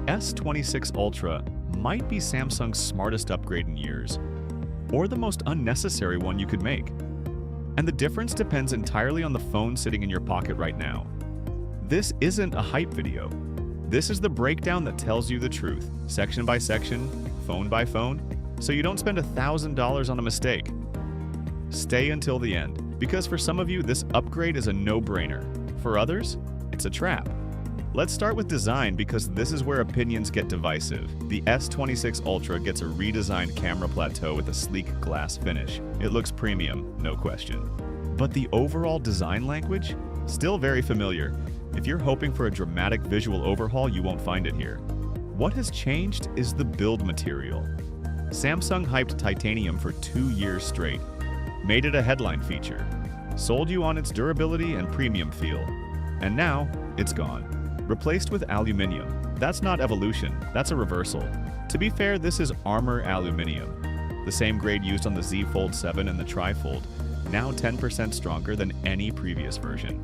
S26 Ultra might be Samsung's smartest upgrade in years, or the most unnecessary one you could make. And the difference depends entirely on the phone sitting in your pocket right now. This isn't a hype video. This is the breakdown that tells you the truth, section by section, phone by phone, so you don't spend $1,000 on a mistake. Stay until the end, because for some of you, this upgrade is a no-brainer. For others, it's a trap. Let's start with design because this is where opinions get divisive. The S26 Ultra gets a redesigned camera plateau with a sleek glass finish. It looks premium, no question. But the overall design language? Still very familiar. If you're hoping for a dramatic visual overhaul, you won't find it here. What has changed is the build material. Samsung hyped titanium for 2 years straight, made it a headline feature, sold you on its durability and premium feel, and now it's gone. Replaced with aluminium. That's not evolution, that's a reversal. To be fair, this is Armor Aluminium, the same grade used on the Z Fold 7 and the Tri-Fold, now 10% stronger than any previous version.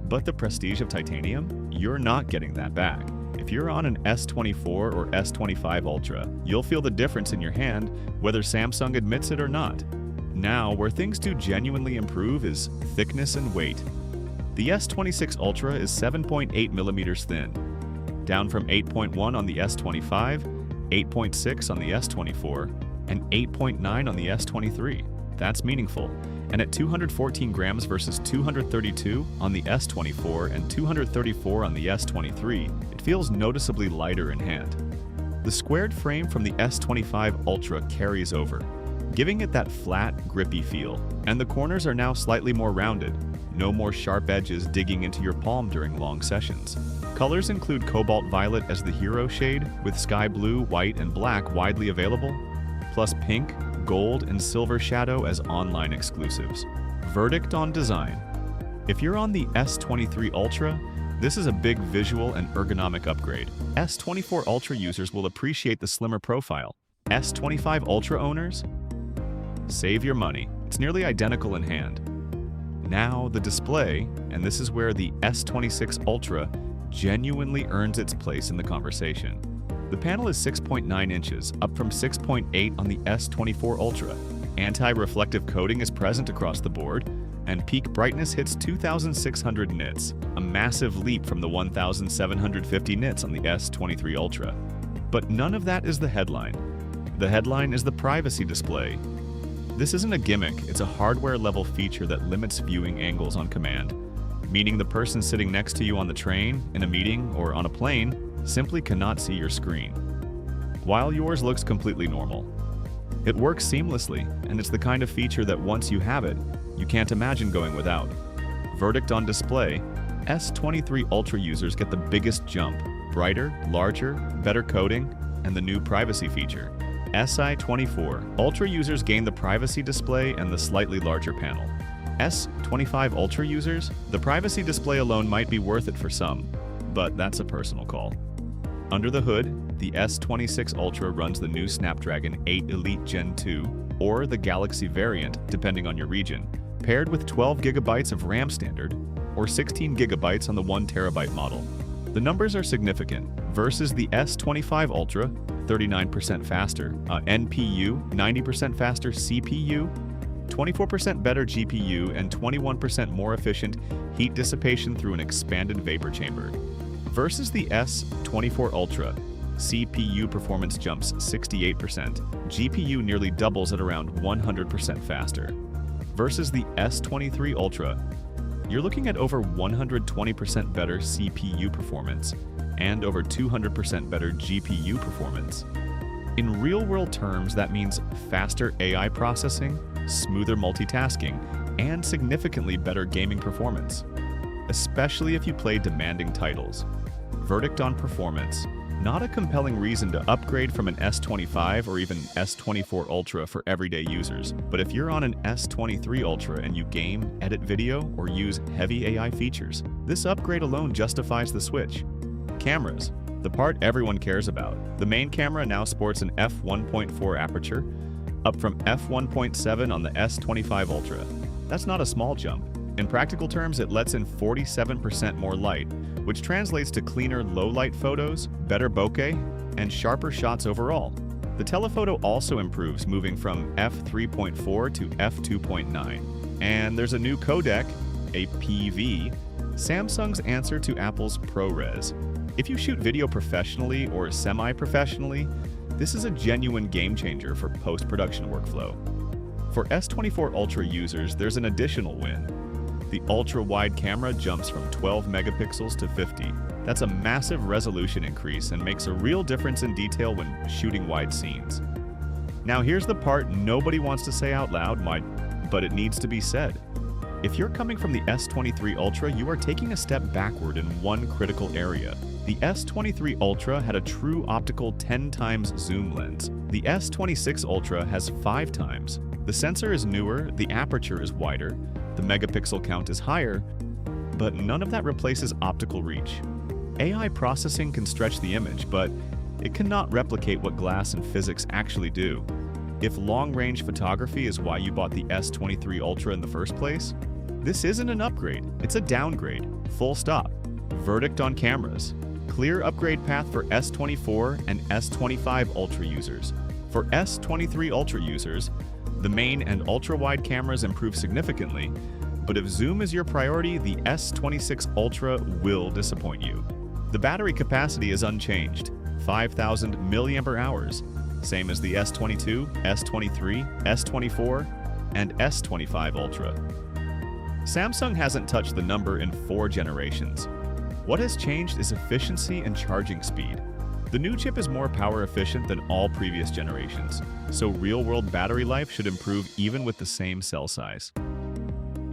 But the prestige of titanium? You're not getting that back. If you're on an S24 or S25 Ultra, you'll feel the difference in your hand, whether Samsung admits it or not. Now, where things do genuinely improve is thickness and weight. The S26 Ultra is 7.8 millimeters thin, down from 8.1 on the S25, 8.6 on the S24, and 8.9 on the S23. That's meaningful. And at 214 grams versus 232 on the S24 and 234 on the S23, it feels noticeably lighter in hand. The squared frame from the S25 Ultra carries over, giving it that flat, grippy feel, and the corners are now slightly more rounded. No more sharp edges digging into your palm during long sessions. Colors include cobalt violet as the hero shade, with sky blue, white, and black widely available, plus pink, gold, and silver shadow as online exclusives. Verdict on design. If you're on the S23 Ultra, this is a big visual and ergonomic upgrade. S24 Ultra users will appreciate the slimmer profile. S25 Ultra owners? Save your money. It's nearly identical in hand. Now the display, and this is where the S26 Ultra genuinely earns its place in the conversation. The panel is 6.9 inches, up from 6.8 on the S24 Ultra. Anti-reflective coating is present across the board, and peak brightness hits 2,600 nits, a massive leap from the 1,750 nits on the S23 Ultra. But none of that is the headline. The headline is the privacy display. This isn't a gimmick, it's a hardware-level feature that limits viewing angles on command, meaning the person sitting next to you on the train, in a meeting, or on a plane simply cannot see your screen, while yours looks completely normal. It works seamlessly, and it's the kind of feature that once you have it, you can't imagine going without. Verdict on display: S23 Ultra users get the biggest jump, brighter, larger, better coating, and the new privacy feature. S24 Ultra users gain the privacy display and the slightly larger panel. S25 Ultra users, the privacy display alone might be worth it for some, but that's a personal call. Under the hood, the S26 Ultra runs the new Snapdragon 8 Elite Gen 2 or the Galaxy variant, depending on your region, paired with 12 GB of RAM standard or 16 GB on the 1 TB model. The numbers are significant. Versus the S25 Ultra, 39% faster, NPU, 90% faster CPU, 24% better GPU, and 21% more efficient heat dissipation through an expanded vapor chamber. Versus the S24 Ultra, CPU performance jumps 68%, GPU nearly doubles at around 100% faster. Versus the S23 Ultra, you're looking at over 120% better CPU performance and over 200% better GPU performance. In real-world terms, that means faster AI processing, smoother multitasking, and significantly better gaming performance, especially if you play demanding titles. Verdict on performance: not a compelling reason to upgrade from an S25 or even S24 Ultra for everyday users. But if you're on an S23 Ultra and you game, edit video, or use heavy AI features, this upgrade alone justifies the switch. Cameras, the part everyone cares about. The main camera now sports an f1.4 aperture, up from f1.7 on the S25 Ultra. That's not a small jump. In practical terms, it lets in 47% more light, which translates to cleaner low-light photos, better bokeh, and sharper shots overall. The telephoto also improves, moving from f3.4 to f2.9. And there's a new codec, a PV, Samsung's answer to Apple's ProRes. If you shoot video professionally or semi-professionally, this is a genuine game changer for post-production workflow. For S24 Ultra users, there's an additional win. The ultra-wide camera jumps from 12 megapixels to 50. That's a massive resolution increase and makes a real difference in detail when shooting wide scenes. Now here's the part nobody wants to say out loud, but it needs to be said. If you're coming from the S23 Ultra, you are taking a step backward in one critical area. The S23 Ultra had a true optical 10 times zoom lens. The S26 Ultra has 5 times. The sensor is newer, the aperture is wider, the megapixel count is higher, but none of that replaces optical reach. AI processing can stretch the image, but it cannot replicate what glass and physics actually do. If long-range photography is why you bought the S23 Ultra in the first place, this isn't an upgrade, it's a downgrade, full stop. Verdict on cameras. Clear upgrade path for S24 and S25 Ultra users. For S23 Ultra users, the main and ultra-wide cameras improve significantly, but if zoom is your priority, the S26 Ultra will disappoint you. The battery capacity is unchanged, 5,000 mAh, same as the S22, S23, S24, and S25 Ultra. Samsung hasn't touched the number in 4 generations. What has changed is efficiency and charging speed. The new chip is more power efficient than all previous generations, so real-world battery life should improve even with the same cell size.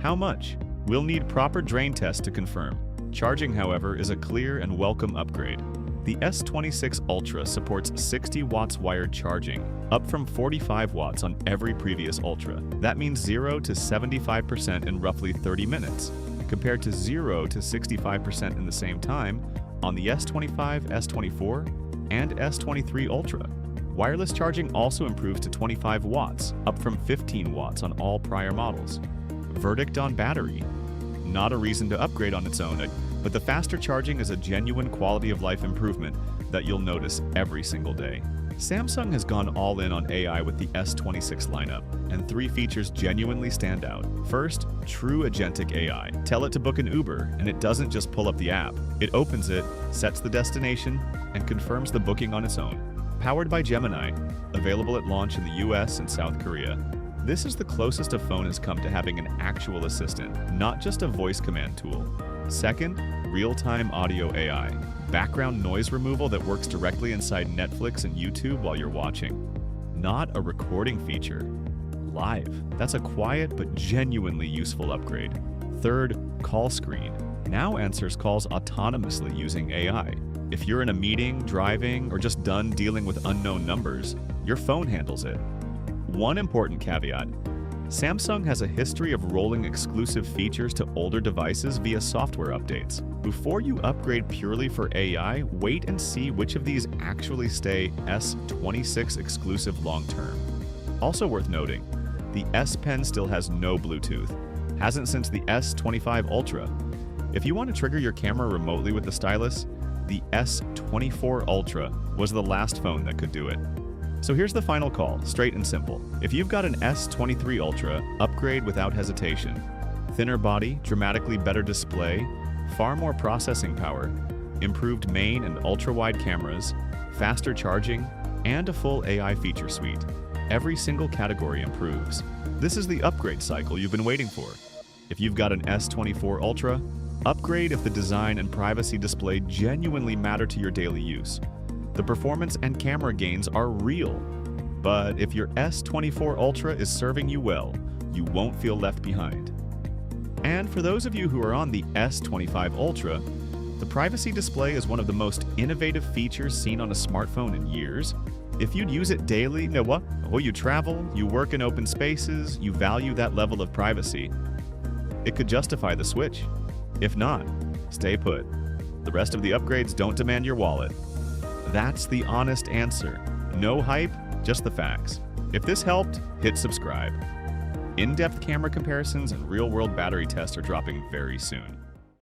How much? We'll need proper drain tests to confirm. Charging, however, is a clear and welcome upgrade. The S26 Ultra supports 60 watts wired charging, up from 45 watts on every previous Ultra. That means 0 to 75% in roughly 30 minutes, compared to 0 to 65% in the same time on the S25, S24, and S23 Ultra. Wireless charging also improves to 25 watts, up from 15 watts on all prior models. Verdict on battery. Not a reason to upgrade on its own, but the faster charging is a genuine quality of life improvement that you'll notice every single day. Samsung has gone all in on AI with the S26 lineup, and 3 features genuinely stand out. First, true Agentic AI. Tell it to book an Uber, and it doesn't just pull up the app. It opens it, sets the destination, and confirms the booking on its own. Powered by Gemini, available at launch in the US and South Korea. This is the closest a phone has come to having an actual assistant, not just a voice command tool. Second, real-time audio AI. Background noise removal that works directly inside Netflix and YouTube while you're watching. Not a recording feature. Live. That's a quiet but genuinely useful upgrade. Third, call screen. Now answers calls autonomously using AI. If you're in a meeting, driving, or just done dealing with unknown numbers, your phone handles it. One important caveat. Samsung has a history of rolling exclusive features to older devices via software updates. Before you upgrade purely for AI, wait and see which of these actually stay S26 exclusive long-term. Also worth noting, the S Pen still has no Bluetooth. Hasn't since the S25 Ultra. If you want to trigger your camera remotely with the stylus, the S24 Ultra was the last phone that could do it. So here's the final call, straight and simple. If you've got an S23 Ultra, upgrade without hesitation. Thinner body, dramatically better display, far more processing power, improved main and ultra-wide cameras, faster charging, and a full AI feature suite. Every single category improves. This is the upgrade cycle you've been waiting for. If you've got an S24 Ultra, upgrade if the design and privacy display genuinely matter to your daily use. The performance and camera gains are real. But if your S24 Ultra is serving you well, you won't feel left behind. And for those of you who are on the S25 Ultra, the privacy display is one of the most innovative features seen on a smartphone in years. If you'd use it daily, you travel, you work in open spaces, you value that level of privacy, it could justify the switch. If not, stay put. The rest of the upgrades don't demand your wallet. That's the honest answer. No hype, just the facts. If this helped, hit subscribe. In-depth camera comparisons and real-world battery tests are dropping very soon.